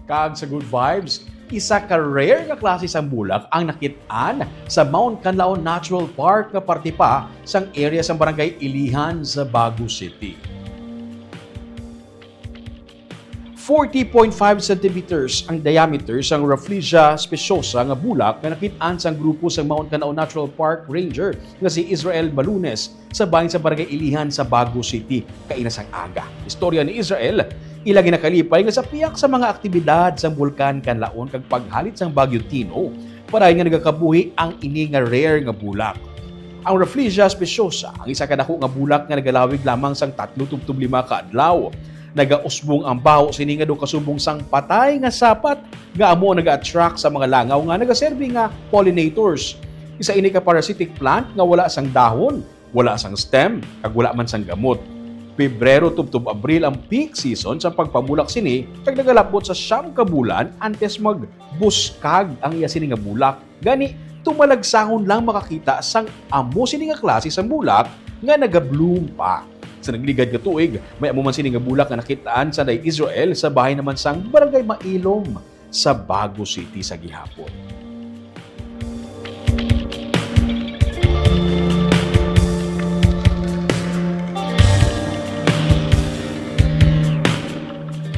Kag sa good vibes, isa ka rare nga klase sang bulak ang nakit-an sa Mount Canlaon Natural Park nga parte pa sang area sang barangay Ilihan sa Baguio City. 40.5 centimeters ang diameter sang Rafflesia speciosa nga bulak nga nakit-an sang grupo sa Mount Canlaon Natural Park Ranger nga si Israel Balunes sa bahin sa barangay Ilihan sa Baguio City kainasang aga. Istorya ni Israel, ilagi nakalipay nga sa piyak sa mga aktibidad sa Bulkan Canlaon kag paghalit sang Baguio Tino para nga nagakabuhi ang ini nga rare nga bulak. Ang Rafflesia speciosa ang isa ka dako nga bulak nga nagalawig lamang sang 3-5 ka adlaw. Nagausbong ang baho sini nga do kasubong sang patay nga sapat nga amo naga-attract sa mga langaw nga nagaserbi nga pollinators. Isa ini ka parasitic plant nga wala sang dahon, wala sang stem, kag wala man sang gamot. Pebrero tubtob Abril ang peak season sa pagpabulak sini kag nagalabot sa 9 ka bulan antes magbuskag ang iya sini nga bulak. Gani tumalagsahon lang makakita sang amo sini nga klase sang bulak nga naga-bloom pa. Sa nagligad nga tuig, may amo man sini nga bulak nga nakitaan sa Israel sa bahay naman sang Barangay Mailom sa Baguio City sa gihapon.